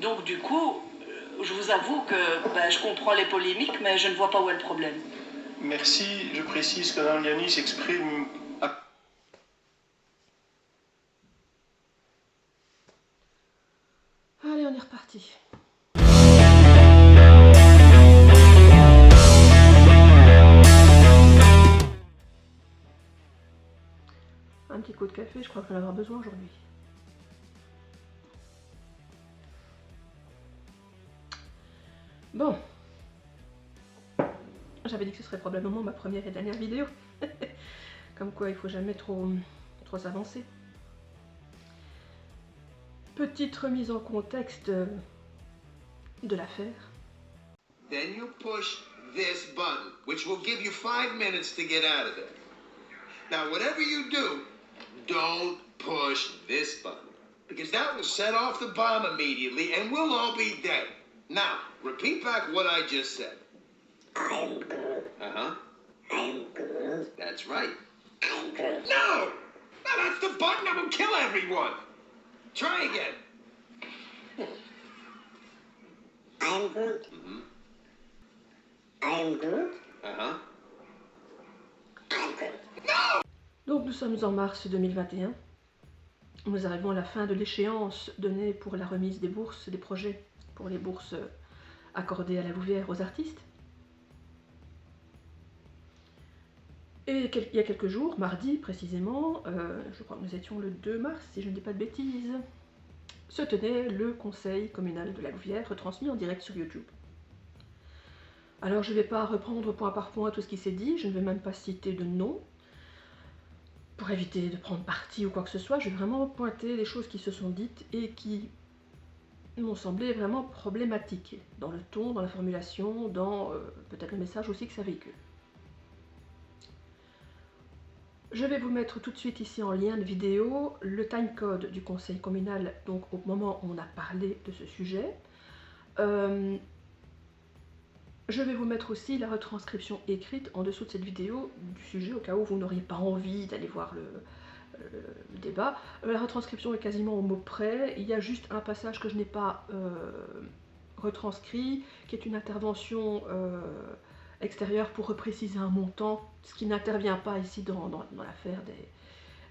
Donc du coup, je vous avoue que je comprends les polémiques, mais je ne vois pas où est le problème. Merci, je précise que Mme Liani s'exprime... Allez, on est reparti. Un petit coup de café, je crois que j'en vais avoir besoin aujourd'hui. Bon. J'avais dit que ce serait probablement ma première et dernière vidéo. Comme quoi, il faut jamais trop s'avancer. Petite remise en contexte de l'affaire. Then you push this button, which will give you 5 minutes to get out of there. Now, whatever you do, don't push this button, because that will set off the bomb immediately and we'll all be dead. Now, repeat back what I just said. I'm good. Uh-huh. I'm good. That's right. I'm good. No! No, that's the button that will kill everyone. Try again. I'm good. Mm-hmm. I'm good. Uh-huh. I'm good. Donc nous sommes en mars 2021. Nous arrivons à la fin de l'échéance donnée pour la remise des bourses, des projets pour les bourses accordées à la Louvière aux artistes. Et il y a quelques jours, mardi précisément, je crois que nous étions le 2 mars, si je ne dis pas de bêtises, se tenait le conseil communal de la Louvière, retransmis en direct sur YouTube. Alors je ne vais pas reprendre point par point tout ce qui s'est dit, je ne vais même pas citer de nom, pour éviter de prendre parti ou quoi que ce soit. Je vais vraiment pointer les choses qui se sont dites et qui m'ont semblé vraiment problématiques, dans le ton, dans la formulation, dans peut-être le message aussi que ça véhicule. Je vais vous mettre tout de suite ici en lien de vidéo le timecode du conseil communal, donc au moment où on a parlé de ce sujet. Je vais vous mettre aussi la retranscription écrite en dessous de cette vidéo du sujet, au cas où vous n'auriez pas envie d'aller voir le débat. La retranscription est quasiment au mot près, il y a juste un passage que je n'ai pas retranscrit, qui est une intervention extérieure pour repréciser un montant, ce qui n'intervient pas ici dans l'affaire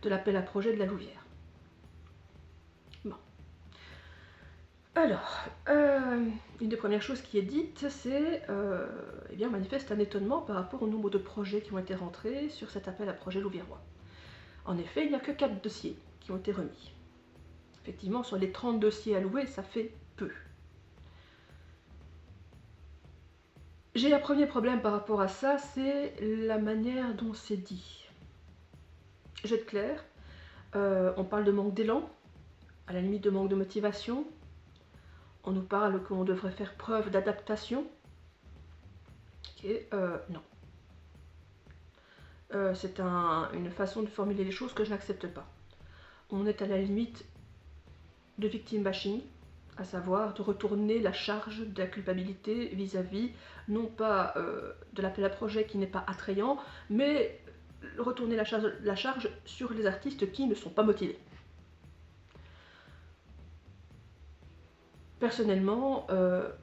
de l'appel à projet de la Louvière. Bon. Alors, une des premières choses qui est dite, c'est, eh bien, on manifeste un étonnement par rapport au nombre de projets qui ont été rentrés sur cet appel à projet louviérois. En effet, il n'y a que 4 dossiers qui ont été remis. Effectivement, sur les 30 dossiers alloués, ça fait peu. J'ai un premier problème par rapport à ça, c'est la manière dont c'est dit. Je vais être claire, on parle de manque d'élan, à la limite de manque de motivation. On nous parle qu'on devrait faire preuve d'adaptation. Ok, non. C'est une façon de formuler les choses que je n'accepte pas. On est à la limite de victim bashing, à savoir de retourner la charge de la culpabilité vis-à-vis, non pas de l'appel à projet qui n'est pas attrayant, mais retourner la charge sur les artistes qui ne sont pas motivés. Personnellement,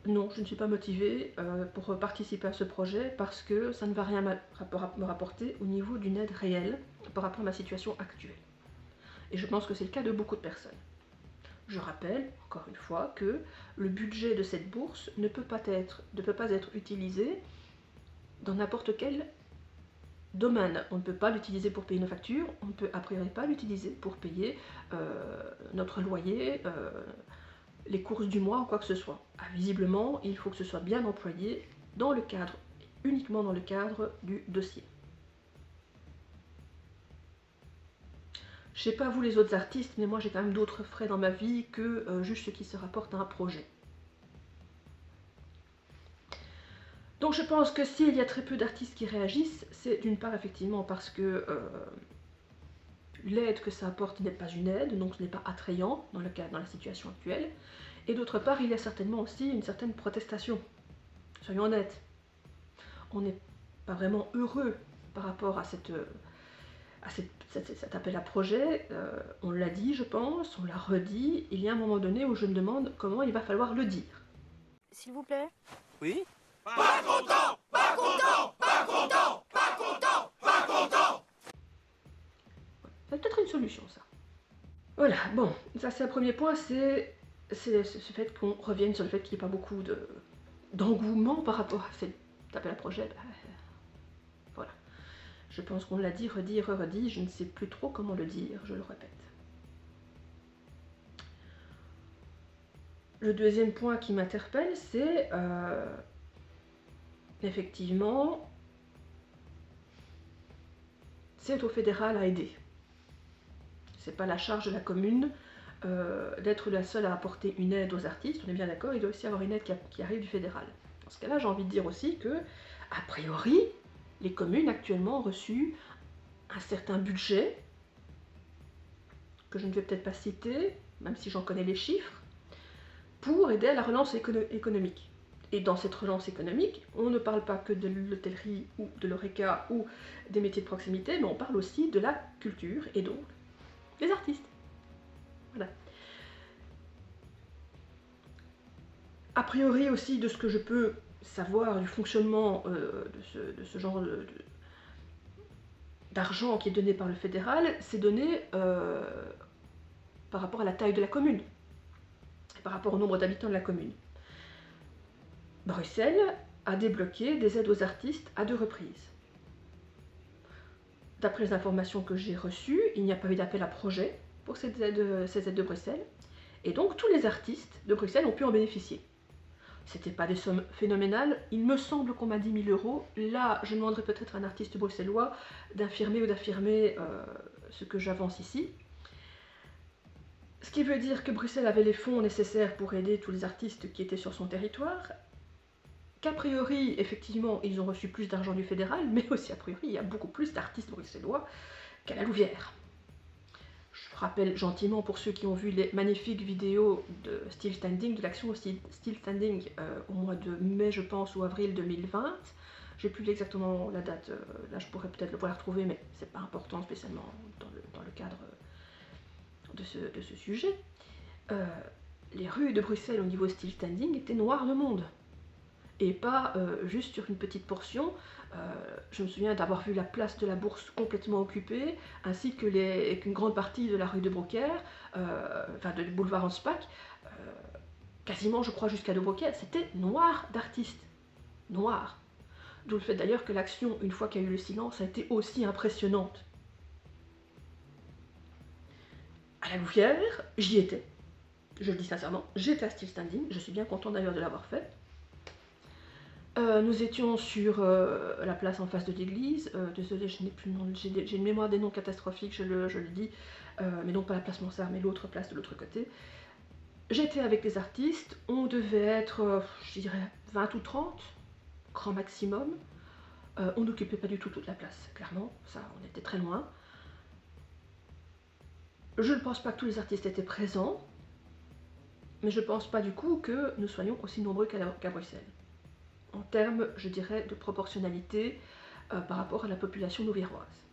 non, je ne suis pas motivée pour participer à ce projet parce que ça ne va rien me rapporter au niveau d'une aide réelle par rapport à ma situation actuelle. Et je pense que c'est le cas de beaucoup de personnes. Je rappelle, encore une fois, que le budget de cette bourse ne peut pas être utilisé dans n'importe quel domaine. On ne peut pas l'utiliser pour payer nos factures, on ne peut a priori pas l'utiliser pour payer notre loyer, les courses du mois ou quoi que ce soit. Ah, visiblement, il faut que ce soit bien employé dans le cadre, uniquement dans le cadre du dossier. Je sais pas vous les autres artistes, mais moi j'ai quand même d'autres frais dans ma vie que juste ce qui se rapporte à un projet. Donc je pense que s'il y a très peu d'artistes qui réagissent, c'est d'une part effectivement parce que l'aide que ça apporte n'est pas une aide, donc ce n'est pas attrayant dans la situation actuelle. Et d'autre part, il y a certainement aussi une certaine protestation. Soyons honnêtes. On n'est pas vraiment heureux par rapport à cet appel à projet, on l'a dit, je pense, on l'a redit, il y a un moment donné où je me demande comment il va falloir le dire. S'il vous plaît. Oui? C'est peut-être une solution, ça. Voilà, bon, ça c'est un premier point, c'est ce fait qu'on revienne sur le fait qu'il n'y ait pas beaucoup d'engouement par rapport à cet appel à projet. Voilà. Je pense qu'on l'a dit, redit, redit, je ne sais plus trop comment le dire, je le répète. Le deuxième point qui m'interpelle, c'est effectivement, c'est au fédéral à aider. C'est pas la charge de la commune d'être la seule à apporter une aide aux artistes, on est bien d'accord, il doit aussi avoir une aide qui arrive du fédéral. Dans ce cas-là, j'ai envie de dire aussi que, a priori, les communes actuellement ont reçu un certain budget, que je ne vais peut-être pas citer, même si j'en connais les chiffres, pour aider à la relance économique. Et dans cette relance économique, on ne parle pas que de l'hôtellerie ou de l'horeca ou des métiers de proximité, mais on parle aussi de la culture et donc des artistes. Voilà. A priori aussi, de ce que je peux savoir du fonctionnement de ce genre d'argent qui est donné par le fédéral, c'est donné par rapport à la taille de la commune, par rapport au nombre d'habitants de la commune. Bruxelles a débloqué des aides aux artistes à 2 reprises. D'après les informations que j'ai reçues, il n'y a pas eu d'appel à projet pour ces aides de Bruxelles, et donc tous les artistes de Bruxelles ont pu en bénéficier. C'était pas des sommes phénoménales, il me semble qu'on m'a dit 1000 €. Là, je demanderai peut-être à un artiste bruxellois d'infirmer ou d'affirmer ce que j'avance ici. Ce qui veut dire que Bruxelles avait les fonds nécessaires pour aider tous les artistes qui étaient sur son territoire, qu'a priori, effectivement, ils ont reçu plus d'argent du fédéral, mais aussi a priori, il y a beaucoup plus d'artistes bruxellois qu'à la Louvière. Je rappelle gentiment pour ceux qui ont vu les magnifiques vidéos de Still Standing, de l'action Still Standing au mois de mai, je pense, ou avril 2020. J'ai plus exactement la date, là je pourrais peut-être le pouvoir retrouver, mais c'est pas important spécialement dans le cadre de ce sujet. Les rues de Bruxelles au niveau Still Standing étaient noires de monde. Et pas juste sur une petite portion. Je me souviens d'avoir vu la place de la Bourse complètement occupée, ainsi que qu'une grande partie de la rue de Brocaire, enfin du boulevard Anspach, quasiment je crois jusqu'à de Brocaire, c'était noir d'artistes. Noir. D'où le fait d'ailleurs que l'action, une fois qu'il y a eu le silence, a été aussi impressionnante. À la Louvière, j'y étais. Je le dis sincèrement, j'étais à Still Standing, je suis bien content d'ailleurs de l'avoir fait. Nous étions sur la place en face de l'église, désolée je n'ai plus le nom, j'ai une mémoire des noms catastrophiques, je le dis, mais non pas la place Mansart, mais l'autre place de l'autre côté. J'étais avec les artistes, on devait être, je dirais, 20 ou 30, grand maximum. On n'occupait pas du tout toute la place, clairement, ça on était très loin. Je ne pense pas que tous les artistes étaient présents, mais je ne pense pas du coup que nous soyons aussi nombreux qu'à Bruxelles. En termes, je dirais, de proportionnalité par rapport à la population louviéroise.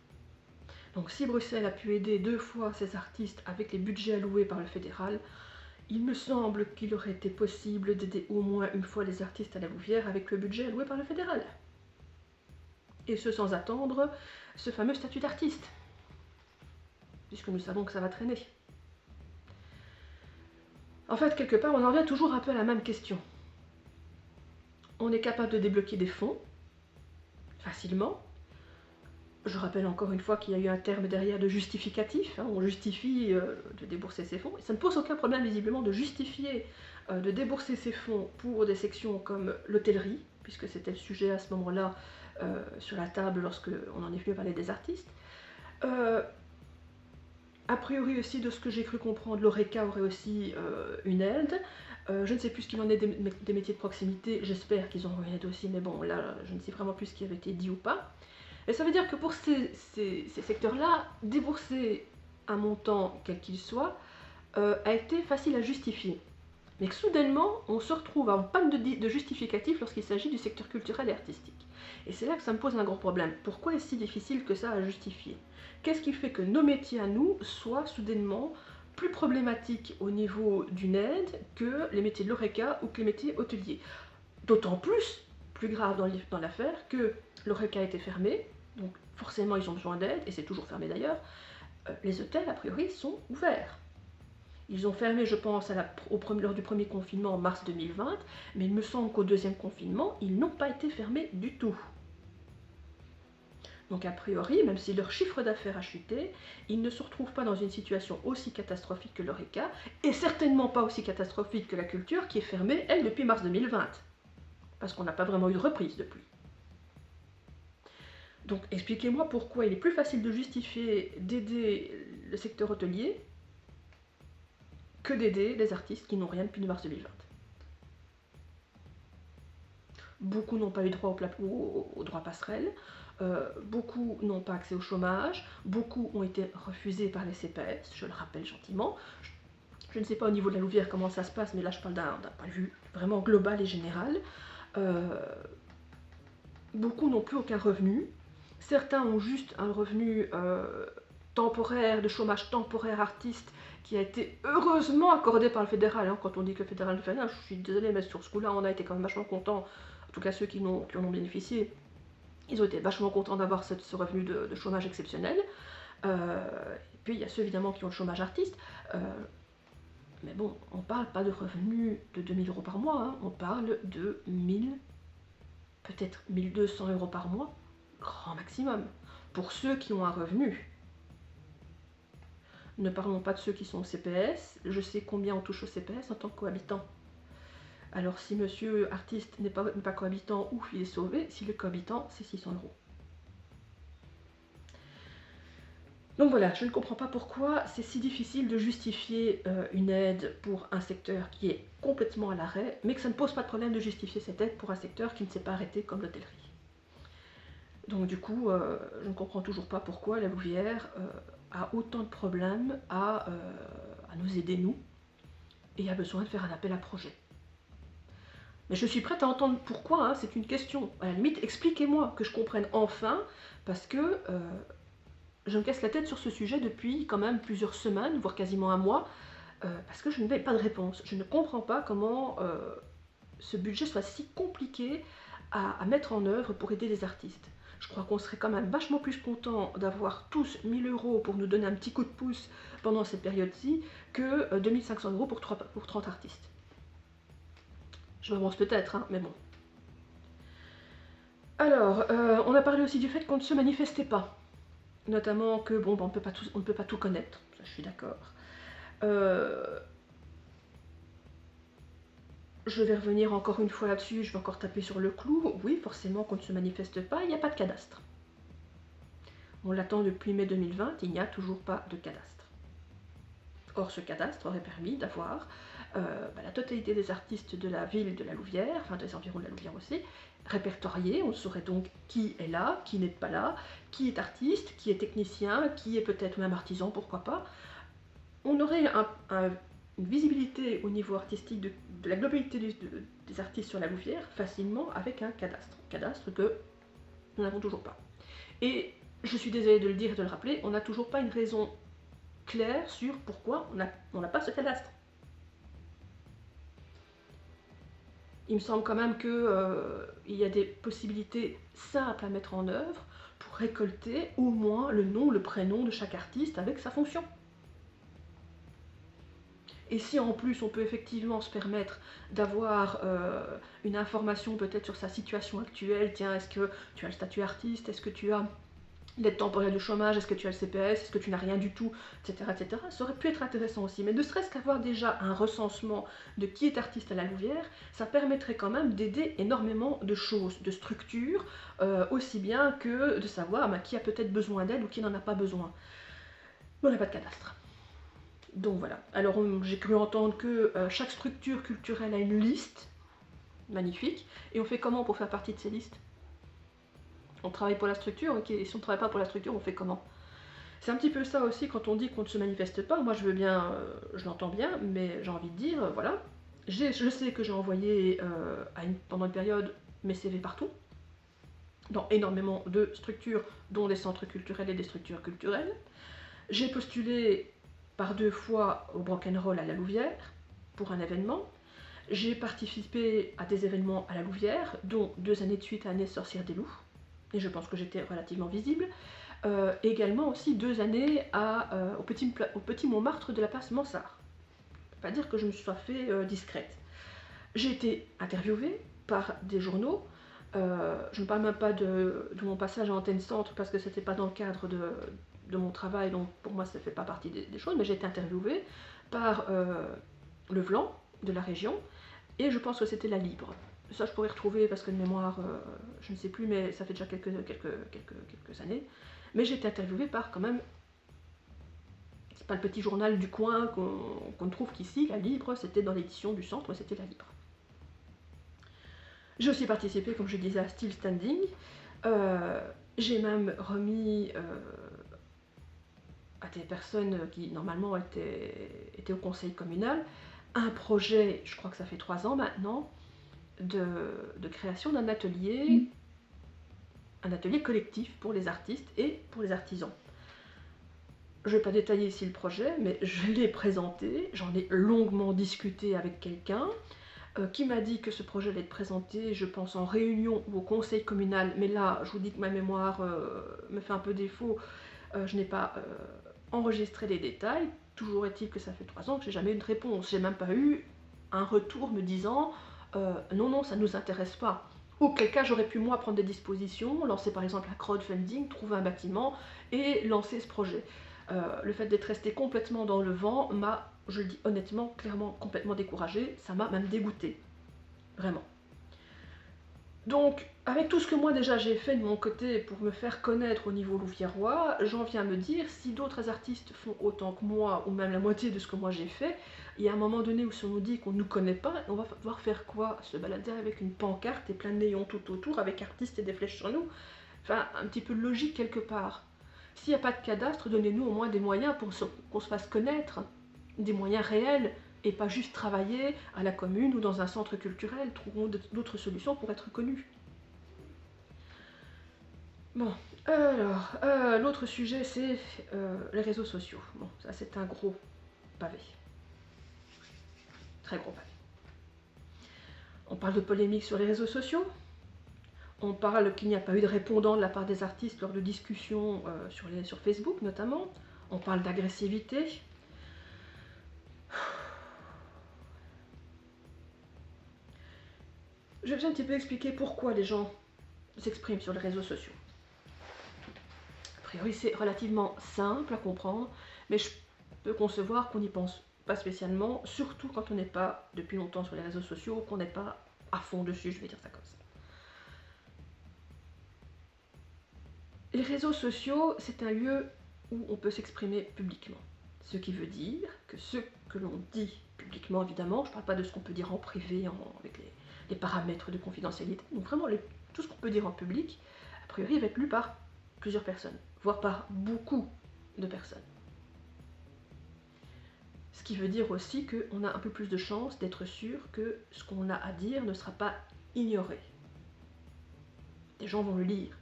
Donc si Bruxelles a pu aider 2 fois ces artistes avec les budgets alloués par le fédéral, il me semble qu'il aurait été possible d'aider au moins une fois les artistes à la Louvière avec le budget alloué par le fédéral. Et ce sans attendre ce fameux statut d'artiste, puisque nous savons que ça va traîner. En fait, quelque part, on en revient toujours un peu à la même question. On est capable de débloquer des fonds, facilement. Je rappelle encore une fois qu'il y a eu un terme derrière de justificatif, hein, on justifie de débourser ces fonds. Et ça ne pose aucun problème visiblement de justifier de débourser ces fonds pour des sections comme l'hôtellerie, puisque c'était le sujet à ce moment-là sur la table lorsque on en est venu parler des artistes. A priori aussi, de ce que j'ai cru comprendre, l'horeca aurait aussi une aide. Je ne sais plus ce qu'il en est des métiers de proximité, j'espère qu'ils auront une aide aussi, mais bon, là, je ne sais vraiment plus ce qui avait été dit ou pas. Et ça veut dire que pour ces secteurs-là, débourser un montant, quel qu'il soit, a été facile à justifier. Mais que soudainement, on se retrouve en panne de justificatif lorsqu'il s'agit du secteur culturel et artistique. Et c'est là que ça me pose un gros problème. Pourquoi est-ce si difficile que ça à justifier? Qu'est-ce qui fait que nos métiers à nous soient soudainement plus problématiques au niveau d'une aide que les métiers de l'ORECA ou que les métiers hôteliers? D'autant plus grave dans l'affaire, que l'ORECA a été fermé, donc forcément ils ont besoin d'aide, et c'est toujours fermé d'ailleurs. Les hôtels, a priori, sont ouverts. Ils ont fermé, je pense, lors du premier confinement en mars 2020, mais il me semble qu'au deuxième confinement, ils n'ont pas été fermés du tout. Donc a priori, même si leur chiffre d'affaires a chuté, ils ne se retrouvent pas dans une situation aussi catastrophique que l'ORECA, et certainement pas aussi catastrophique que la culture, qui est fermée, elle, depuis mars 2020. Parce qu'on n'a pas vraiment eu de reprise depuis. Donc expliquez-moi pourquoi il est plus facile de justifier d'aider le secteur hôtelier que d'aider les artistes qui n'ont rien depuis mars 2020. Beaucoup n'ont pas eu droit au droit passerelle, beaucoup n'ont pas accès au chômage, beaucoup ont été refusés par les CPS, je le rappelle gentiment. Je ne sais pas au niveau de la Louvière comment ça se passe, mais là je parle d'un point de vue vraiment global et général. Beaucoup n'ont plus aucun revenu. Certains ont juste un revenu temporaire, de chômage temporaire artiste, qui a été heureusement accordé par le fédéral. Hein. Quand on dit que le fédéral ne fait rien, je suis désolée, mais sur ce coup-là, on a été quand même vachement contents, en tout cas ceux qui en ont bénéficié, ils ont été vachement contents d'avoir ce revenu de chômage exceptionnel. Et puis il y a ceux évidemment qui ont le chômage artiste. Mais bon, on ne parle pas de revenus de 2000 € par mois, hein. On parle de 1000, peut-être 1200 € par mois, grand maximum, pour ceux qui ont un revenu. Ne parlons pas de ceux qui sont au CPS, je sais combien on touche au CPS en tant que cohabitant. Alors si monsieur artiste n'est pas cohabitant, ouf, il est sauvé, s'il est cohabitant, c'est 600 €. Donc voilà, je ne comprends pas pourquoi c'est si difficile de justifier une aide pour un secteur qui est complètement à l'arrêt, mais que ça ne pose pas de problème de justifier cette aide pour un secteur qui ne s'est pas arrêté comme l'hôtellerie. Donc du coup, je ne comprends toujours pas pourquoi la Louvière a autant de problèmes à nous aider, nous, et a besoin de faire un appel à projet. Mais je suis prête à entendre pourquoi, hein, c'est une question. À la limite, expliquez-moi, que je comprenne enfin, parce que je me casse la tête sur ce sujet depuis quand même plusieurs semaines, voire quasiment un mois, parce que je n'ai pas de réponse. Je ne comprends pas comment ce budget soit si compliqué à mettre en œuvre pour aider les artistes. Je crois qu'on serait quand même vachement plus content d'avoir tous 1000 € pour nous donner un petit coup de pouce pendant cette période-ci que 2500 € pour 30 artistes. Je m'avance peut-être, hein, mais bon. Alors, on a parlé aussi du fait qu'on ne se manifestait pas. Notamment que, bon, on ne peut pas tout connaître, ça je suis d'accord. Je vais revenir encore une fois là-dessus, je vais encore taper sur le clou. Oui, forcément qu'on ne se manifeste pas, il n'y a pas de cadastre. On l'attend depuis mai 2020, il n'y a toujours pas de cadastre. Or, ce cadastre aurait permis d'avoir la totalité des artistes de la ville de la Louvière, enfin des environs de la Louvière aussi, répertoriés. On saurait donc qui est là, qui n'est pas là, qui est artiste, qui est technicien, qui est peut-être même artisan, pourquoi pas. On aurait une visibilité au niveau artistique de la globalité des artistes sur la Louvière facilement avec un cadastre. Cadastre que nous n'avons toujours pas. Et je suis désolée de le dire et de le rappeler, on n'a toujours pas une raison claire sur pourquoi on n'a pas ce cadastre. Il me semble quand même qu'il y a des possibilités simples à mettre en œuvre pour récolter au moins le nom, le prénom de chaque artiste avec sa fonction. Et si en plus on peut effectivement se permettre d'avoir une information peut-être sur sa situation actuelle, tiens, est-ce que tu as le statut artiste, est-ce que tu as l'aide temporaire de chômage, est-ce que tu as le CPS, est-ce que tu n'as rien du tout, etc., etc. Ça aurait pu être intéressant aussi, mais ne serait-ce qu'avoir déjà un recensement de qui est artiste à la Louvière, ça permettrait quand même d'aider énormément de choses, de structures, aussi bien que de savoir qui a peut-être besoin d'aide ou qui n'en a pas besoin. Mais on n'a pas de cadastre. Donc voilà. Alors j'ai cru entendre que chaque structure culturelle a une liste, magnifique, et on fait comment pour faire partie de ces listes? On travaille pour la structure, ok, et si on ne travaille pas pour la structure, on fait comment? C'est un petit peu ça aussi quand on dit qu'on ne se manifeste pas. Moi je veux bien, je l'entends bien, mais j'ai envie de dire, voilà, Je sais que j'ai envoyé pendant une période mes CV partout, dans énormément de structures, dont des centres culturels et des structures culturelles. J'ai postulé par 2 fois au Rock'n'Roll à la Louvière pour un événement. J'ai participé à des événements à la Louvière, dont 2 années de suite à Agnès Sorcière des Loups, et je pense que j'étais relativement visible. Également aussi 2 années au petit Montmartre de la place Mansart. Pas dire que je me sois fait discrète. J'ai été interviewée par des journaux. Je ne parle même pas de mon passage à Antenne Centre parce que c'était pas dans le cadre de mon travail, donc pour moi ça ne fait pas partie des choses, mais j'ai été interviewée par Le Vlan de la région, et je pense que c'était La Libre. Ça je pourrais retrouver parce que de mémoire, je ne sais plus, mais ça fait déjà quelques années. Mais j'ai été interviewée par quand même, c'est pas le petit journal du coin qu'on ne trouve qu'ici, La Libre, c'était dans l'édition du centre, c'était La Libre. J'ai aussi participé, comme je disais, à Still Standing. J'ai même remis à des personnes qui normalement étaient au conseil communal un projet, je crois que ça fait 3 ans maintenant, de création d'un atelier, un atelier collectif pour les artistes et pour les artisans. Je ne vais pas détailler ici le projet, mais je l'ai présenté, j'en ai longuement discuté avec quelqu'un qui m'a dit que ce projet allait être présenté, je pense, en réunion ou au conseil communal, mais là, je vous dis que ma mémoire me fait un peu défaut, je n'ai pas enregistré les détails. Toujours est-il que ça fait 3 ans que j'ai jamais eu de réponse, j'ai même pas eu un retour me disant non, ça ne nous intéresse pas. Auquel cas, j'aurais pu moi prendre des dispositions, lancer par exemple un crowdfunding, trouver un bâtiment et lancer ce projet. Le fait d'être resté complètement dans le vent m'a, je le dis honnêtement, clairement, complètement découragée. Ça m'a même dégoûtée. Vraiment. Donc, avec tout ce que moi déjà j'ai fait de mon côté pour me faire connaître au niveau louviérois, j'en viens à me dire, si d'autres artistes font autant que moi, ou même la moitié de ce que moi j'ai fait, il y a un moment donné où si on nous dit qu'on ne nous connaît pas, on va devoir faire quoi? Se balader avec une pancarte et plein de néons tout autour, avec artistes et des flèches sur nous? Enfin, un petit peu de logique quelque part. S'il n'y a pas de cadastre, donnez-nous au moins des moyens pour qu'on se fasse connaître, des moyens réels, et pas juste travailler à la commune ou dans un centre culturel. Trouvons d'autres solutions pour être connus. Bon, alors, l'autre sujet, c'est les réseaux sociaux. Bon, ça c'est un gros pavé. Très gros pavé. On parle de polémique sur les réseaux sociaux. On parle qu'il n'y a pas eu de répondant de la part des artistes lors de discussions sur Facebook notamment. On parle d'agressivité. Je vais un petit peu expliquer pourquoi les gens s'expriment sur les réseaux sociaux. A priori, c'est relativement simple à comprendre, mais je peux concevoir qu'on n'y pense pas spécialement, surtout quand on n'est pas depuis longtemps sur les réseaux sociaux, qu'on n'est pas à fond dessus, je vais dire ça comme ça. Les réseaux sociaux, c'est un lieu où on peut s'exprimer publiquement. Ce qui veut dire que ce que l'on dit publiquement, évidemment, je ne parle pas de ce qu'on peut dire en privé, avec les paramètres de confidentialité, donc vraiment tout ce qu'on peut dire en public, a priori va être lu par plusieurs personnes, voire par beaucoup de personnes. Ce qui veut dire aussi qu'on a un peu plus de chances d'être sûr que ce qu'on a à dire ne sera pas ignoré. Des gens vont le lire,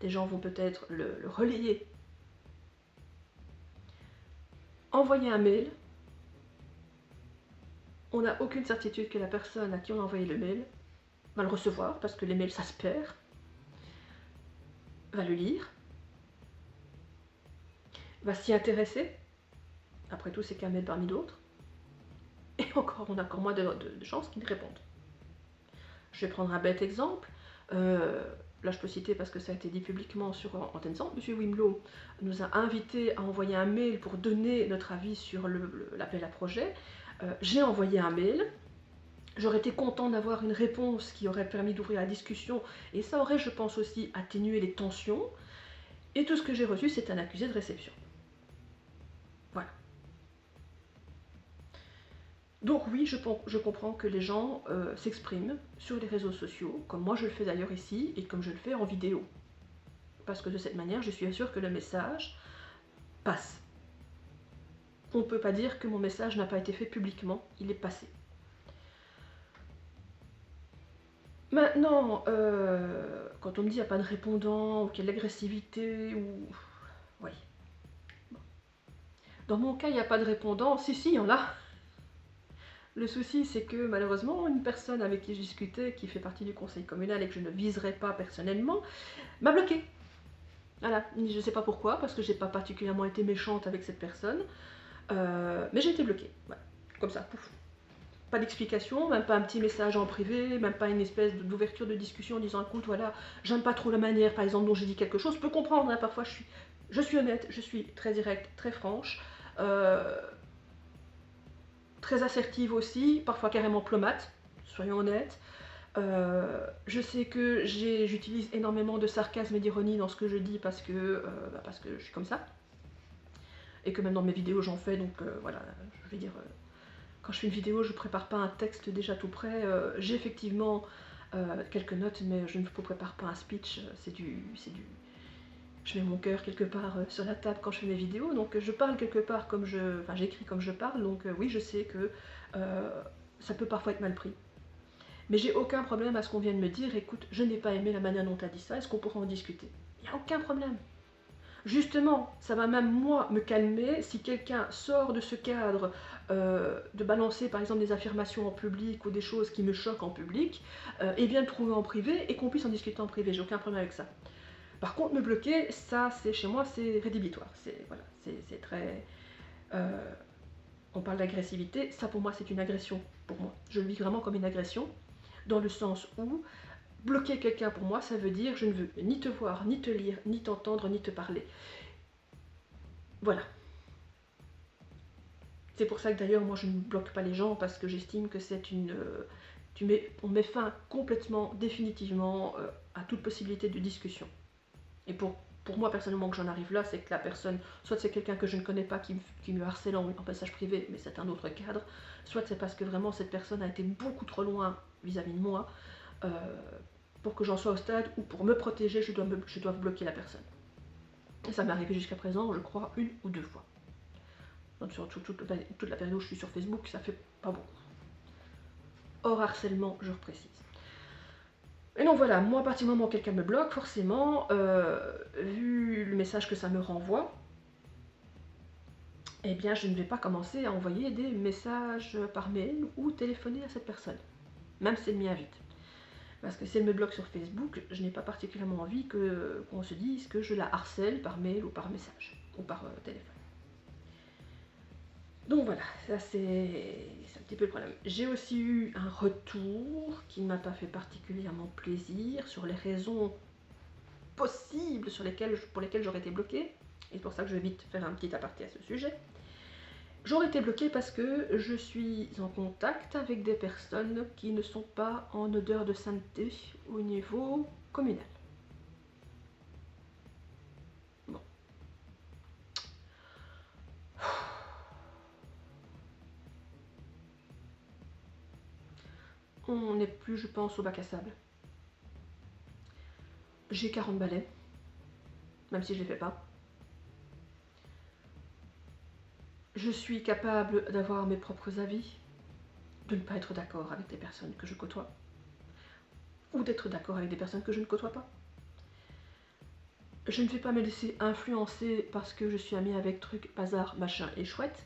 des gens vont peut-être le relayer. Envoyer un mail, on n'a aucune certitude que la personne à qui on a envoyé le mail va le recevoir, parce que les mails ça se perd, va le lire, va s'y intéresser, après tout c'est qu'un mail parmi d'autres, et encore on a encore moins de chances qu'il réponde. Je vais prendre un bête exemple, là je peux citer parce que ça a été dit publiquement sur Antenne Centre, M. Wimlo nous a invités à envoyer un mail pour donner notre avis sur l'appel à projet. J'ai envoyé un mail, j'aurais été content d'avoir une réponse qui aurait permis d'ouvrir la discussion, et ça aurait, je pense aussi, atténué les tensions, et tout ce que j'ai reçu, c'est un accusé de réception. Voilà. Donc oui, je comprends que les gens s'expriment sur les réseaux sociaux, comme moi je le fais d'ailleurs ici, et comme je le fais en vidéo. Parce que de cette manière, je suis sûre que le message passe. On ne peut pas dire que mon message n'a pas été fait publiquement, il est passé. Maintenant, quand on me dit qu'il n'y a pas de répondant, ou qu'il y a de l'agressivité, ou... Oui. Bon. Dans mon cas, il n'y a pas de répondant. Si, il y en a. Le souci, c'est que malheureusement, une personne avec qui je discutais, qui fait partie du conseil communal et que je ne viserai pas personnellement, m'a bloqué. Voilà, je ne sais pas pourquoi, parce que j'ai pas particulièrement été méchante avec cette personne, mais j'ai été bloquée. Voilà. Comme ça, pouf. Pas d'explication, même pas un petit message en privé, même pas une espèce d'ouverture de discussion en disant écoute, voilà, j'aime pas trop la manière, par exemple, dont j'ai dit quelque chose. Je peux comprendre, hein, parfois je suis honnête, je suis très directe, très franche, très assertive aussi, parfois carrément diplomate, soyons honnêtes. Je sais que j'utilise énormément de sarcasme et d'ironie dans ce que je dis parce que je suis comme ça. Et que même dans mes vidéos j'en fais, donc voilà, je vais dire... Quand je fais une vidéo, je prépare pas un texte déjà tout prêt. J'ai effectivement quelques notes, mais je ne vous prépare pas un speech. Je mets mon cœur quelque part sur la table quand je fais mes vidéos. Donc je parle quelque part comme j'écris comme je parle. Donc oui, je sais que ça peut parfois être mal pris. Mais j'ai aucun problème à ce qu'on vienne me dire. Écoute, je n'ai pas aimé la manière dont tu as dit ça. Est-ce qu'on pourra en discuter? Il n'y a aucun problème. Justement, ça va même moi me calmer si quelqu'un sort de ce cadre de balancer par exemple des affirmations en public ou des choses qui me choquent en public et vient me trouver en privé et qu'on puisse en discuter en privé, j'ai aucun problème avec ça. Par contre, me bloquer, ça c'est chez moi, c'est rédhibitoire, c'est très... on parle d'agressivité, ça pour moi c'est une agression, pour moi. Je le vis vraiment comme une agression, dans le sens où bloquer quelqu'un pour moi, ça veut dire je ne veux ni te voir, ni te lire, ni t'entendre, ni te parler. Voilà. C'est pour ça que d'ailleurs moi je ne bloque pas les gens parce que j'estime que c'est une... on met fin complètement, définitivement à toute possibilité de discussion. Et pour moi personnellement que j'en arrive là, c'est que la personne, soit c'est quelqu'un que je ne connais pas qui me harcèle en message privé, mais c'est un autre cadre, soit c'est parce que vraiment cette personne a été beaucoup trop loin vis-à-vis de moi, pour que j'en sois au stade où pour me protéger, je dois bloquer la personne. Et ça m'est arrivé jusqu'à présent, je crois, 1 ou 2 fois. Donc sur toute la période où je suis sur Facebook, ça fait pas beaucoup. Hors harcèlement, je reprécise. Et donc voilà, moi à partir du moment où quelqu'un me bloque, forcément, vu le message que ça me renvoie, eh bien je ne vais pas commencer à envoyer des messages par mail ou téléphoner à cette personne, même si elle m'y invite. Parce que si elle me bloque sur Facebook, je n'ai pas particulièrement envie qu'on se dise que je la harcèle par mail ou par message, ou par téléphone. Donc voilà, ça c'est un petit peu le problème. J'ai aussi eu un retour qui ne m'a pas fait particulièrement plaisir sur les raisons possibles pour lesquelles j'aurais été bloquée. Et c'est pour ça que je vais vite faire un petit aparté à ce sujet. J'aurais été bloquée parce que je suis en contact avec des personnes qui ne sont pas en odeur de sainteté au niveau communal. Bon. On n'est plus, je pense, au bac à sable. J'ai 40 balais, même si je ne les fais pas. Je suis capable d'avoir mes propres avis, de ne pas être d'accord avec des personnes que je côtoie, ou d'être d'accord avec des personnes que je ne côtoie pas. Je ne vais pas me laisser influencer parce que je suis amie avec truc, bazar, machin et chouette.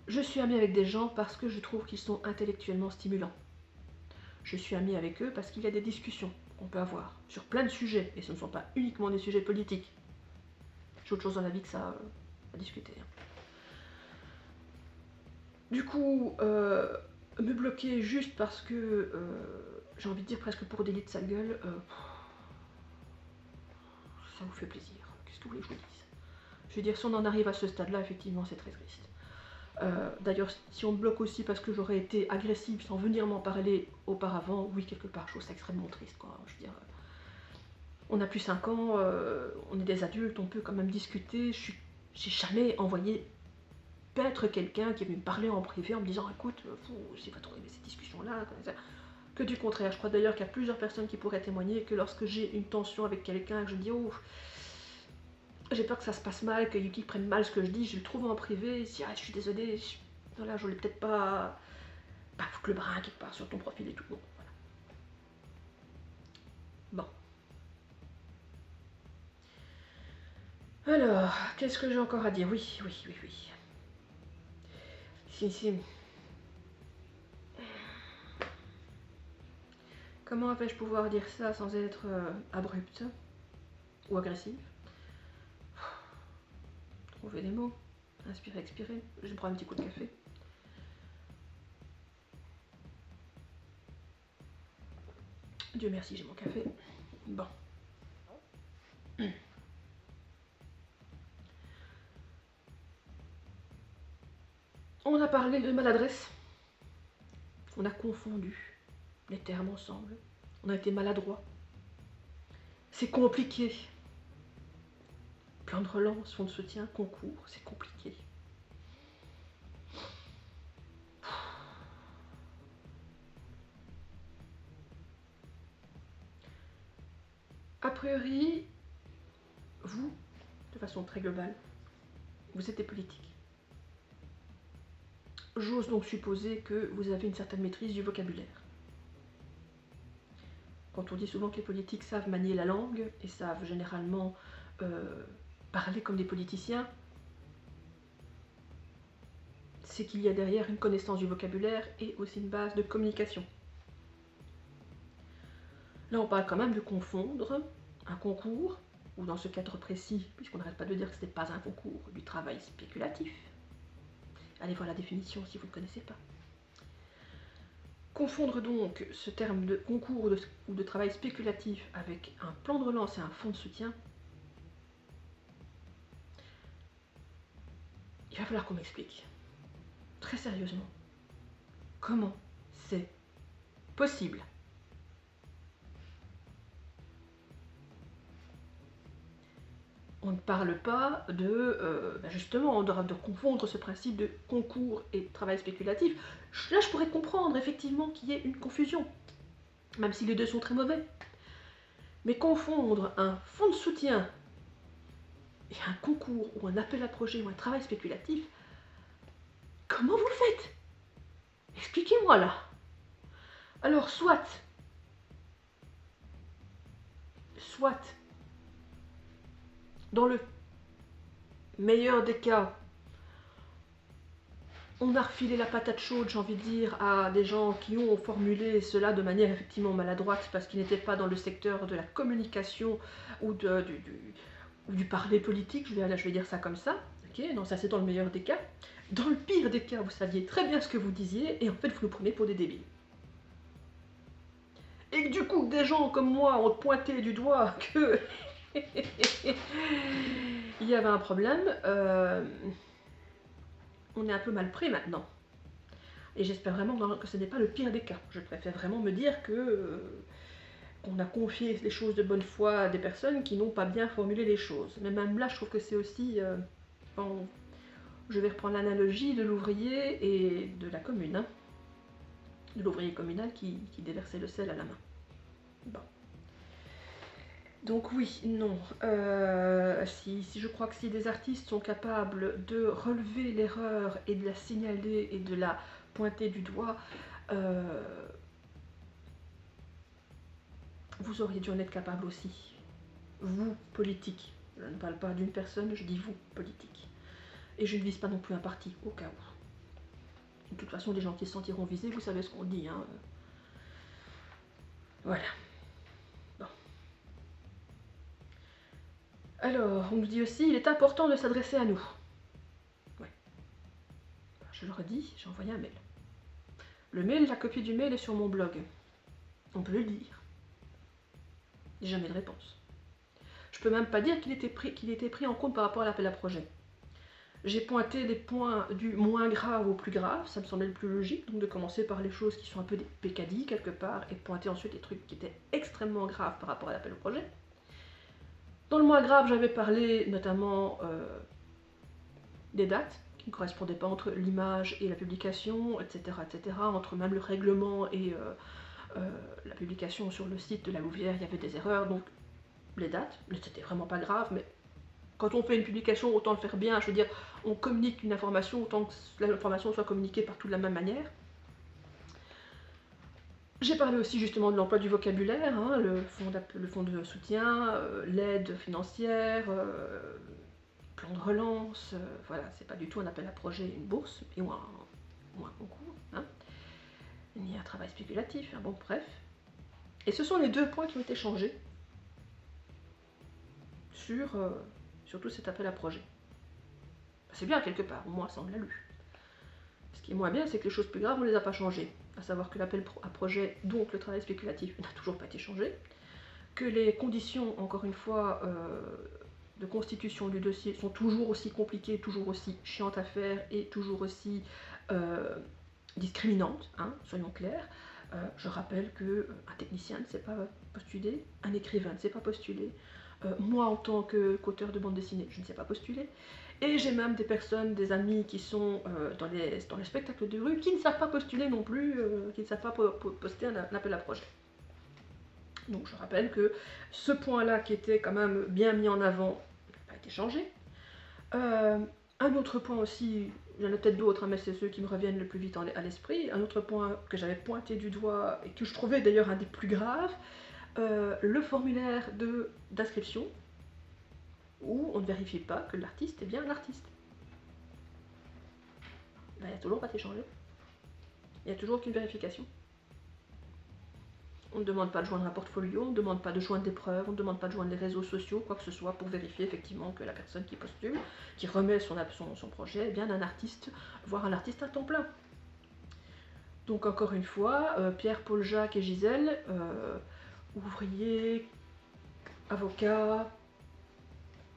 Je suis amie avec des gens parce que je trouve qu'ils sont intellectuellement stimulants. Je suis amie avec eux parce qu'il y a des discussions qu'on peut avoir sur plein de sujets, et ce ne sont pas uniquement des sujets politiques. J'ai autre chose dans la vie que ça à discuter. Du coup, me bloquer juste parce que, j'ai envie de dire presque pour délit de sale gueule, ça vous fait plaisir. Qu'est-ce que vous voulez que je vous dise? Je veux dire, si on en arrive à ce stade-là, effectivement, c'est très triste. D'ailleurs, si on me bloque aussi parce que j'aurais été agressive sans venir m'en parler auparavant, oui, quelque part, je trouve ça extrêmement triste, quoi. Je veux dire, on a plus 5 ans, on est des adultes, on peut quand même discuter. J'ai jamais envoyé paître quelqu'un qui est venu me parler en privé en me disant écoute, j'ai pas trop aimé cette discussion-là, que du contraire. Je crois d'ailleurs qu'il y a plusieurs personnes qui pourraient témoigner que lorsque j'ai une tension avec quelqu'un, que je dis oh, j'ai peur que ça se passe mal, que Yuki prenne mal ce que je dis, je le trouve en privé, je dis ah, je suis désolée, voilà, je voulais peut-être pas pas foutre le brin quelque part sur ton profil et tout. Bon, voilà. Bon. Alors, qu'est-ce que j'ai encore à dire? Oui. Si. Comment vais-je pouvoir dire ça sans être abrupte ou agressive? Trouver les mots. Inspirer, expirer. Je prends un petit coup de café. Dieu merci, j'ai mon café. Bon. On a parlé de maladresse. On a confondu les termes ensemble. On a été maladroit. C'est compliqué. Plan de relance, fonds de soutien, concours, c'est compliqué. A priori, vous, de façon très globale, vous êtes des politiques. J'ose donc supposer que vous avez une certaine maîtrise du vocabulaire. Quand on dit souvent que les politiques savent manier la langue et savent généralement parler comme des politiciens, c'est qu'il y a derrière une connaissance du vocabulaire et aussi une base de communication. Là, on parle quand même de confondre un concours, ou dans ce cadre précis, puisqu'on n'arrête pas de dire que ce n'est pas un concours, du travail spéculatif. Allez voir la définition si vous ne connaissez pas. Confondre donc ce terme de concours ou de travail spéculatif avec un plan de relance et un fonds de soutien, il va falloir qu'on m'explique, très sérieusement, comment c'est possible. On ne parle pas justement de confondre ce principe de concours et de travail spéculatif. Là, je pourrais comprendre effectivement qu'il y ait une confusion, même si les deux sont très mauvais. Mais confondre un fonds de soutien et un concours ou un appel à projet ou un travail spéculatif, comment vous le faites? Expliquez-moi là. Alors, soit, dans le meilleur des cas, on a refilé la patate chaude, j'ai envie de dire, à des gens qui ont formulé cela de manière effectivement maladroite parce qu'ils n'étaient pas dans le secteur de la communication ou du parler politique, je vais dire ça comme ça. Okay, non, ça c'est dans le meilleur des cas. Dans le pire des cas, vous saviez très bien ce que vous disiez et en fait vous nous prenez pour des débiles. Et que du coup, des gens comme moi ont pointé du doigt que il y avait un problème, on est un peu mal pris maintenant. Et j'espère vraiment que ce n'est pas le pire des cas. Je préfère vraiment me dire que qu'on a confié les choses de bonne foi à des personnes qui n'ont pas bien formulé les choses. Mais même là, je trouve que c'est aussi... je vais reprendre l'analogie de l'ouvrier et de la commune. Hein, de l'ouvrier communal qui déversait le sel à la main. Bon. Donc oui, non. Si je crois que si des artistes sont capables de relever l'erreur et de la signaler et de la pointer du doigt, vous auriez dû en être capable aussi. Vous, politique. Je ne parle pas d'une personne, je dis vous, politique. Et je ne vise pas non plus un parti, au cas où. De toute façon, les gens qui se sentiront visés, vous savez ce qu'on dit. Hein. Voilà. Bon. Alors, on nous dit aussi, il est important de s'adresser à nous. Ouais. Je le redis, j'ai envoyé un mail. Le mail, la copie du mail est sur mon blog. On peut le lire. Jamais de réponse. Je peux même pas dire qu'il était pris en compte par rapport à l'appel à projet. J'ai pointé des points du moins grave au plus grave, ça me semblait le plus logique, donc de commencer par les choses qui sont un peu des pécadilles quelque part, et de pointer ensuite les trucs qui étaient extrêmement graves par rapport à l'appel au projet. Dans le moins grave, j'avais parlé notamment des dates, qui ne correspondaient pas entre l'image et la publication, etc., entre même le règlement et la publication sur le site de la Louvière, il y avait des erreurs, donc les dates, c'était vraiment pas grave, mais quand on fait une publication, autant le faire bien, je veux dire, on communique une information, autant que l'information soit communiquée partout de la même manière. J'ai parlé aussi justement de l'emploi du vocabulaire, hein, le fonds de soutien, l'aide financière, plan de relance, voilà, c'est pas du tout un appel à projet, une bourse, ou un concours, hein, ni un travail spéculatif, hein, bon bref. Et ce sont les deux points qui ont été changés sur tout cet appel à projet. C'est bien quelque part, au moins ça on l'a lu. Ce qui est moins bien, c'est que les choses plus graves, on ne les a pas changées. À savoir que l'appel à projet, donc le travail spéculatif, n'a toujours pas été changé. Que les conditions, encore une fois, de constitution du dossier sont toujours aussi compliquées, toujours aussi chiantes à faire et toujours aussi discriminantes, hein, soyons clairs. Je rappelle qu'un technicien ne sait pas postuler, un écrivain ne sait pas postuler, moi en tant qu'auteur de bande dessinée, je ne sais pas postuler. Et j'ai même des personnes, des amis qui sont dans les spectacles de rue qui ne savent pas postuler non plus, qui ne savent pas poster un appel à projet. Donc je rappelle que ce point-là qui était quand même bien mis en avant n'a pas été changé. Un autre point aussi, il y en a peut-être d'autres, hein, mais c'est ceux qui me reviennent le plus vite à l'esprit. Un autre point que j'avais pointé du doigt et que je trouvais d'ailleurs un des plus graves, le formulaire d'inscription, où on ne vérifie pas que l'artiste est bien un artiste. Ben, il n'y a toujours pas été changé. Il n'y a toujours aucune vérification. On ne demande pas de joindre un portfolio, on ne demande pas de joindre des preuves, on ne demande pas de joindre les réseaux sociaux, quoi que ce soit, pour vérifier effectivement que la personne qui postule, qui remet son projet, est bien un artiste, voire un artiste à temps plein. Donc encore une fois, Pierre, Paul, Jacques et Gisèle, ouvriers, avocats,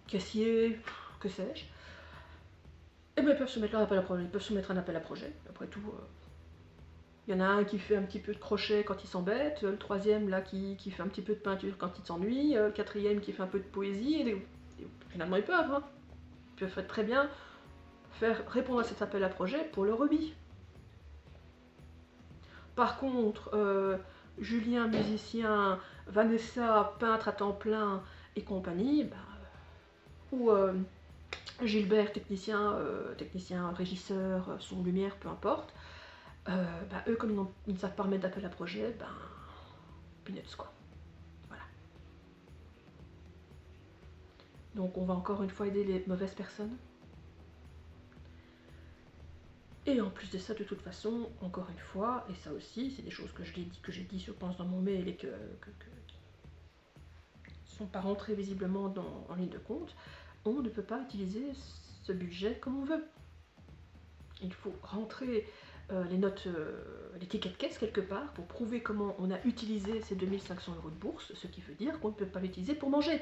caissiers, que sais-je, et bien ils peuvent soumettre leur appel à projet, ils peuvent soumettre un appel à projet. Après tout, il y en a un qui fait un petit peu de crochet quand il s'embête, le troisième là qui fait un petit peu de peinture quand il s'ennuie, le quatrième qui fait un peu de poésie, et finalement ils peuvent, hein. Ils peuvent très bien répondre à cet appel à projet pour leur hobby. Par contre, Julien, musicien, Vanessa, peintre à temps plein et compagnie, ou Gilbert, technicien, régisseur, son, lumière, peu importe, eux, comme ils ne savent pas remettre d'appel à projet, peanuts quoi. Voilà. Donc on va encore une fois aider les mauvaises personnes. Et en plus de ça, de toute façon, encore une fois, et ça aussi, c'est des choses que j'ai dit, je pense, dans mon mail et qui ne sont pas rentrées visiblement en ligne de compte, on ne peut pas utiliser ce budget comme on veut. Il faut rentrer les notes, les tickets de caisse quelque part pour prouver comment on a utilisé ces 2500 € de bourse, ce qui veut dire qu'on ne peut pas l'utiliser pour manger.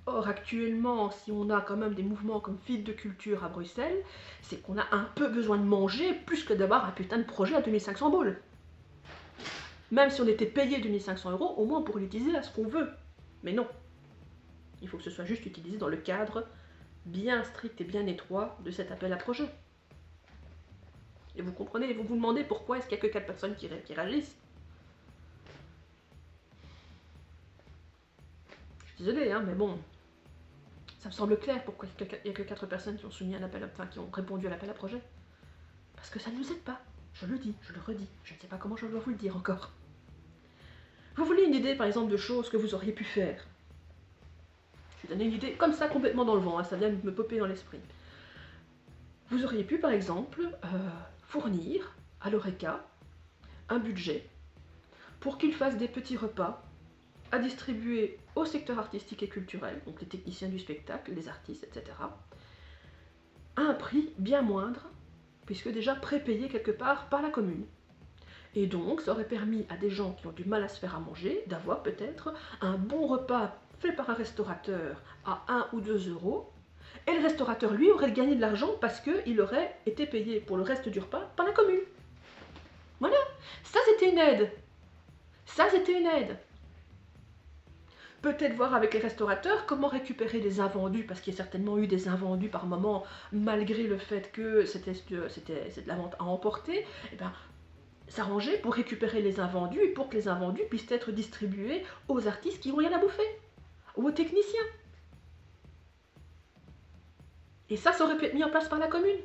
Or, actuellement, si on a quand même des mouvements comme Fit de Culture à Bruxelles, c'est qu'on a un peu besoin de manger plus que d'avoir un putain de projet à 2500 balles. Même si on était payé 2500 €, au moins on pourrait l'utiliser à ce qu'on veut. Mais non. Il faut que ce soit juste utilisé dans le cadre bien strict et bien étroit de cet appel à projet. Et vous comprenez, vous vous demandez pourquoi est-ce qu'il n'y a que 4 personnes qui réagissent. Je suis désolée, hein, mais bon, ça me semble clair pourquoi il n'y a que 4 personnes qui ont soumis un appel, qui ont répondu à l'appel à projet. Parce que ça ne nous aide pas. Je le dis, je le redis, je ne sais pas comment je dois vous le dire encore. Vous voulez une idée, par exemple, de choses que vous auriez pu faire? Je vais donner une idée comme ça, complètement dans le vent, hein, ça vient de me popper dans l'esprit. Vous auriez pu, par exemple, fournir à l'Oreca un budget pour qu'il fasse des petits repas à distribuer au secteur artistique et culturel, donc les techniciens du spectacle, les artistes, etc., à un prix bien moindre, puisque déjà prépayé quelque part par la commune. Et donc, ça aurait permis à des gens qui ont du mal à se faire à manger d'avoir peut-être un bon repas fait par un restaurateur à 1 ou 2 €, et le restaurateur, lui, aurait gagné de l'argent parce qu'il aurait été payé pour le reste du repas par la commune. Voilà, ça c'était une aide. Ça c'était une aide. Peut-être voir avec les restaurateurs comment récupérer les invendus, parce qu'il y a certainement eu des invendus par moment, malgré le fait que c'était de la vente à emporter, et s'arranger pour récupérer les invendus et pour que les invendus puissent être distribués aux artistes qui n'ont rien à bouffer, ou aux techniciens. Et ça aurait pu être mis en place par la commune,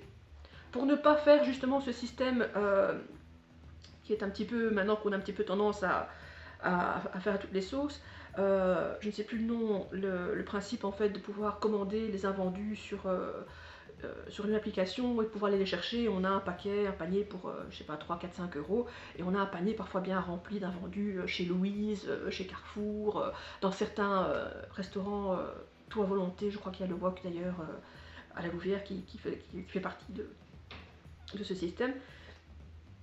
pour ne pas faire justement ce système qui est un petit peu, maintenant qu'on a un petit peu tendance à faire à toutes les sauces, je ne sais plus le nom, le principe en fait de pouvoir commander les invendus sur une application et de pouvoir aller les chercher. On a un panier pour, je sais pas, 3, 4, 5 euros, et on a un panier parfois bien rempli d'invendus chez Louise, chez Carrefour, dans certains restaurants tout à volonté. Je crois qu'il y a le Wok d'ailleurs à la Louvière qui fait partie de ce système.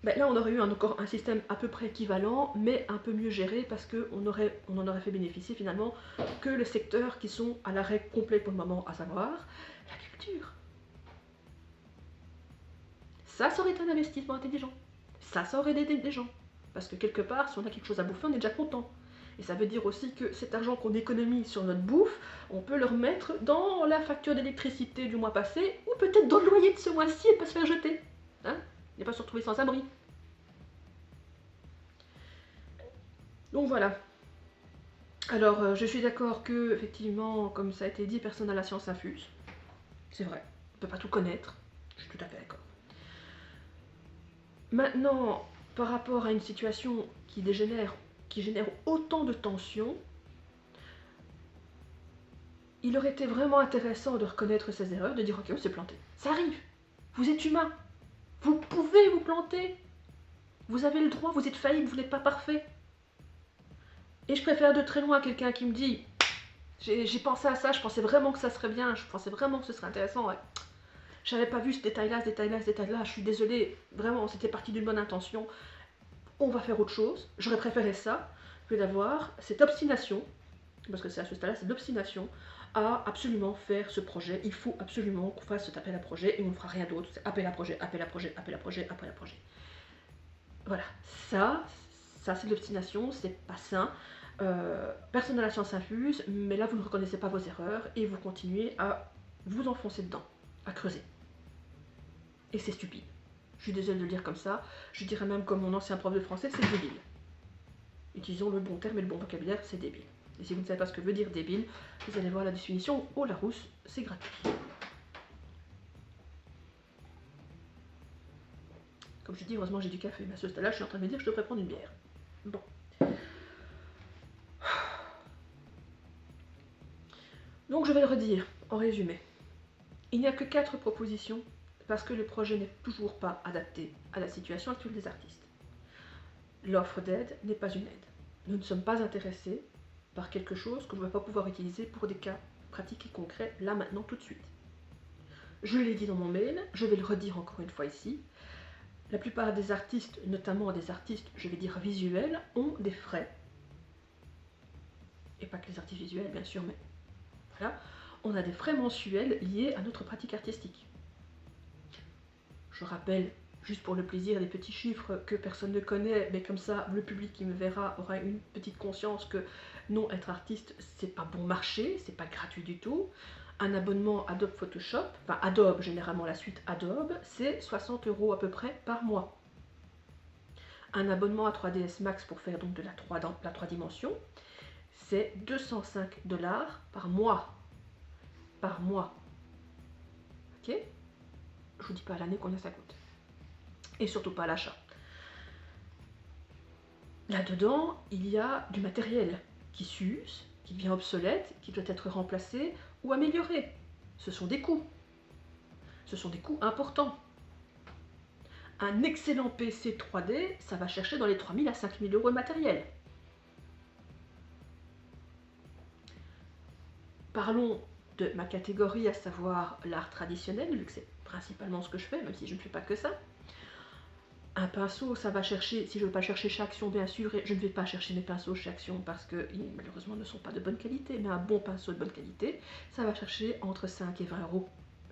Ben là, on aurait eu encore un système à peu près équivalent, mais un peu mieux géré, parce qu'on en aurait fait bénéficier finalement que les secteurs qui sont à l'arrêt complet pour le moment, à savoir la culture. Ça aurait été un investissement intelligent. Ça aurait aidé des gens. Parce que quelque part, si on a quelque chose à bouffer, on est déjà content. Et ça veut dire aussi que cet argent qu'on économise sur notre bouffe, on peut le remettre dans la facture d'électricité du mois passé, ou peut-être dans le loyer de ce mois-ci et pas se faire jeter. Hein ? Et pas se retrouver sans abri. Donc voilà. Alors, je suis d'accord que, effectivement, comme ça a été dit, personne n'a la science infuse. C'est vrai. On ne peut pas tout connaître. Je suis tout à fait d'accord. Maintenant, par rapport à une situation qui génère autant de tensions, il aurait été vraiment intéressant de reconnaître ses erreurs, de dire ok, on s'est planté. Ça arrive. Vous êtes humain. Vous pouvez vous planter. Vous avez le droit, vous êtes faillible, vous n'êtes pas parfait. Et je préfère de très loin quelqu'un qui me dit j'ai pensé à ça, je pensais vraiment que ça serait bien, je pensais vraiment que ce serait intéressant. Ouais. J'avais pas vu ce détail-là, je suis désolée, vraiment, c'était parti d'une bonne intention. On va faire autre chose. J'aurais préféré ça que d'avoir cette obstination, parce que c'est à ce stade-là, c'est l'obstination, à absolument faire ce projet. Il faut absolument qu'on fasse cet appel à projet et on ne fera rien d'autre. C'est appel à projet, appel à projet, appel à projet, appel à projet. Voilà, ça c'est de l'obstination, c'est pas sain. Personne n'a la science infuse, mais là vous ne reconnaissez pas vos erreurs et vous continuez à vous enfoncer dedans, à creuser. Et c'est stupide. Je suis désolée de le dire comme ça, je dirais même comme mon ancien prof de français, c'est débile. Utilisons le bon terme et le bon vocabulaire, c'est débile. Et si vous ne savez pas ce que veut dire débile, vous allez voir la définition au Larousse, c'est gratuit. Comme je dis, heureusement j'ai du café, mais à ce stade-là, je suis en train de me dire que je devrais prendre une bière. Bon. Donc je vais le redire, en résumé. Il n'y a que 4 propositions, parce que le projet n'est toujours pas adapté à la situation actuelle des artistes. L'offre d'aide n'est pas une aide. Nous ne sommes pas intéressés par quelque chose que je ne vais pas pouvoir utiliser pour des cas pratiques et concrets, là, maintenant, tout de suite. Je l'ai dit dans mon mail, je vais le redire encore une fois ici. La plupart des artistes, notamment des artistes, je vais dire visuels, ont des frais. Et pas que les artistes visuels, bien sûr, mais voilà. On a des frais mensuels liés à notre pratique artistique. Je rappelle, juste pour le plaisir, des petits chiffres que personne ne connaît, mais comme ça, le public qui me verra aura une petite conscience que non, être artiste, c'est pas bon marché, c'est pas gratuit du tout. Un abonnement Adobe Photoshop, enfin Adobe, généralement la suite Adobe, c'est 60 € à peu près par mois. Un abonnement à 3ds Max pour faire donc de la 3 dimensions, c'est 205 $ par mois. Par mois. Ok ? Je vous dis pas à l'année combien ça coûte. Et surtout pas à l'achat. Là-dedans, il y a du matériel qui s'use, qui devient obsolète, qui doit être remplacé ou amélioré. Ce sont des coûts. Ce sont des coûts importants. Un excellent PC 3D, ça va chercher dans les 3 000 à 5 000 € de matériel. Parlons de ma catégorie, à savoir l'art traditionnel, vu que c'est principalement ce que je fais, même si je ne fais pas que ça. Un pinceau, ça va chercher, si je ne veux pas chercher chez Action, bien sûr, et je ne vais pas chercher mes pinceaux chez Action parce qu'ils malheureusement ne sont pas de bonne qualité, mais un bon pinceau de bonne qualité, ça va chercher entre 5 et 20 €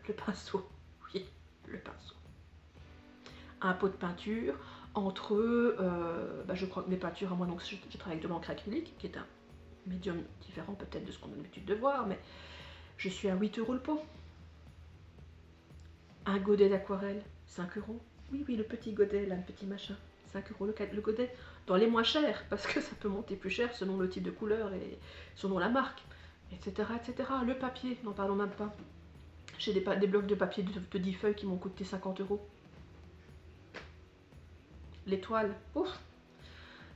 le pinceau. Oui, le pinceau. Un pot de peinture, entre, je crois que mes peintures, à moi, donc je travaille avec de l'encre acrylique, qui est un médium différent peut-être de ce qu'on a l'habitude de voir, mais je suis à 8 € le pot. Un godet d'aquarelle, 5 €. Oui, le petit godet, là, le petit machin, 5 € le godet. Dans les moins chers, parce que ça peut monter plus cher selon le type de couleur et selon la marque, etc., etc. Le papier, n'en parlons même pas. J'ai des blocs de papier de 10 feuilles qui m'ont coûté 50 €. L'étoile, ouf,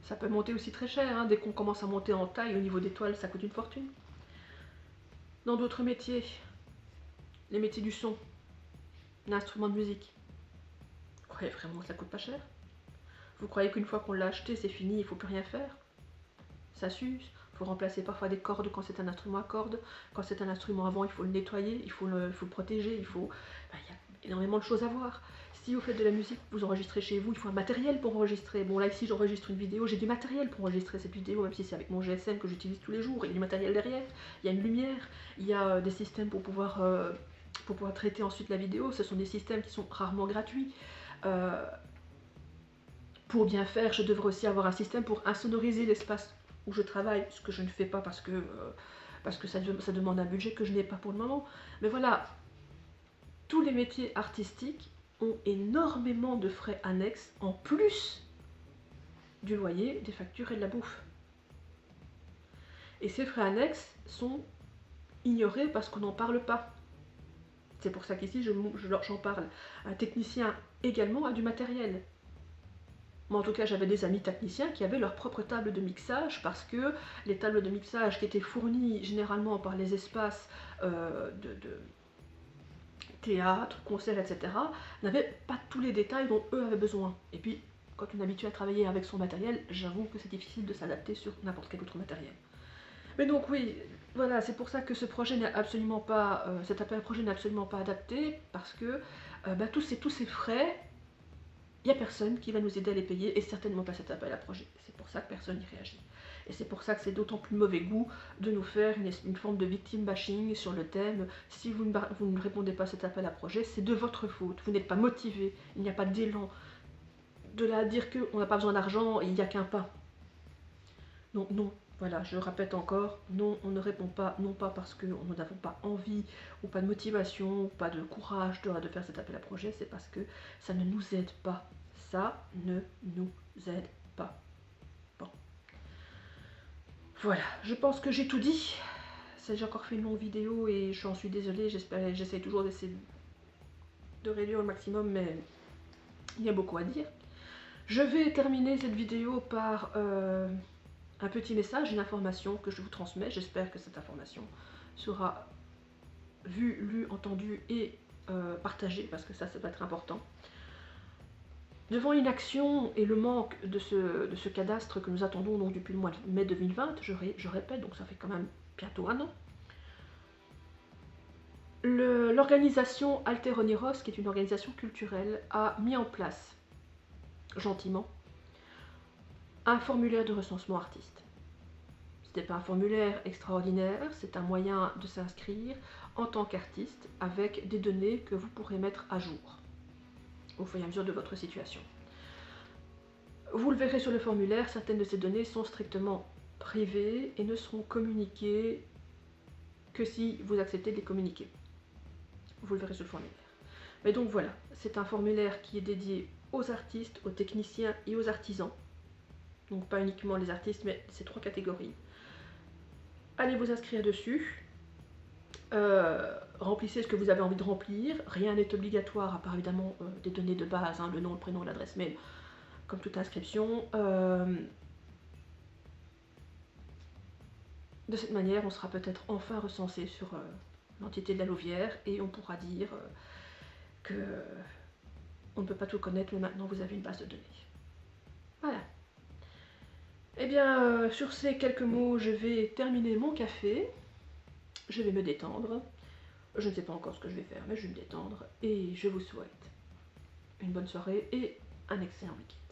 ça peut monter aussi très cher, hein. Dès qu'on commence à monter en taille au niveau des toiles, ça coûte une fortune. Dans d'autres métiers, les métiers du son, l'instrument de musique, vous croyez vraiment que ça coûte pas cher? Vous croyez qu'une fois qu'on l'a acheté, c'est fini, il faut plus rien faire? Ça s'use, il faut remplacer parfois des cordes quand c'est un instrument à cordes, quand c'est un instrument à vent, il faut le nettoyer, il faut le protéger, il faut... Ben, il y a énormément de choses à voir. Si vous faites de la musique, vous enregistrez chez vous, il faut un matériel pour enregistrer. Bon là ici j'enregistre une vidéo, j'ai du matériel pour enregistrer cette vidéo, même si c'est avec mon GSM que j'utilise tous les jours, il y a du matériel derrière, il y a une lumière, il y a des systèmes pour pouvoir traiter ensuite la vidéo, ce sont des systèmes qui sont rarement gratuits. Pour bien faire, je devrais aussi avoir un système pour insonoriser l'espace où je travaille, ce que je ne fais pas parce que ça demande un budget que je n'ai pas pour le moment. Mais voilà, tous les métiers artistiques ont énormément de frais annexes en plus du loyer, des factures et de la bouffe. Et ces frais annexes sont ignorés parce qu'on n'en parle pas. C'est pour ça qu'ici j'en parle. Un technicien également a du matériel. Moi en tout cas j'avais des amis techniciens qui avaient leur propre table de mixage parce que les tables de mixage qui étaient fournies généralement par les espaces de théâtre, concerts, etc. n'avaient pas tous les détails dont eux avaient besoin. Et puis quand on est habitué à travailler avec son matériel, j'avoue que c'est difficile de s'adapter sur n'importe quel autre matériel. Mais donc oui, voilà, c'est pour ça que ce projet n'est absolument pas, cet appel à projet n'est absolument pas adapté, parce que tous ces frais, il n'y a personne qui va nous aider à les payer, et certainement pas cet appel à projet. C'est pour ça que personne n'y réagit. Et c'est pour ça que c'est d'autant plus mauvais goût de nous faire une forme de victim bashing sur le thème. Si vous ne répondez pas à cet appel à projet, c'est de votre faute. Vous n'êtes pas motivé, il n'y a pas d'élan. De là à dire qu'on n'a pas besoin d'argent, il n'y a qu'un pas. Donc non, voilà, je répète encore, non, on ne répond pas, non pas parce que nous n'avons pas envie, ou pas de motivation, ou pas de courage de faire cet appel à projet, c'est parce que ça ne nous aide pas. Ça ne nous aide pas. Bon. Voilà, je pense que j'ai tout dit. J'ai encore fait une longue vidéo et j'en suis désolée, j'essaie toujours d'essayer de réduire au maximum, mais il y a beaucoup à dire. Je vais terminer cette vidéo par un petit message, une information que je vous transmets. J'espère que cette information sera vue, lue, entendue et partagée, parce que ça va être important. Devant l'inaction et le manque de ce cadastre que nous attendons donc depuis le mois de mai 2020, je répète, donc ça fait quand même bientôt un an, l'organisation Alteroniros, qui est une organisation culturelle, a mis en place, gentiment, un formulaire de recensement artiste. Ce n'est pas un formulaire extraordinaire, c'est un moyen de s'inscrire en tant qu'artiste avec des données que vous pourrez mettre à jour au fur et à mesure de votre situation. Vous le verrez sur le formulaire, certaines de ces données sont strictement privées et ne seront communiquées que si vous acceptez de les communiquer. Vous le verrez sur le formulaire. Mais donc voilà, c'est un formulaire qui est dédié aux artistes, aux techniciens et aux artisans. Donc pas uniquement les artistes, mais ces trois catégories. Allez vous inscrire dessus. Remplissez ce que vous avez envie de remplir. Rien n'est obligatoire, à part évidemment des données de base, hein, le nom, le prénom, l'adresse mail, comme toute inscription. De cette manière, on sera peut-être enfin recensé sur l'entité de la Louvière et on pourra dire que on ne peut pas tout connaître, mais maintenant vous avez une base de données. Voilà. Eh bien, sur ces quelques mots, je vais terminer mon café. Je vais me détendre. Je ne sais pas encore ce que je vais faire, mais je vais me détendre. Et je vous souhaite une bonne soirée et un excellent week-end.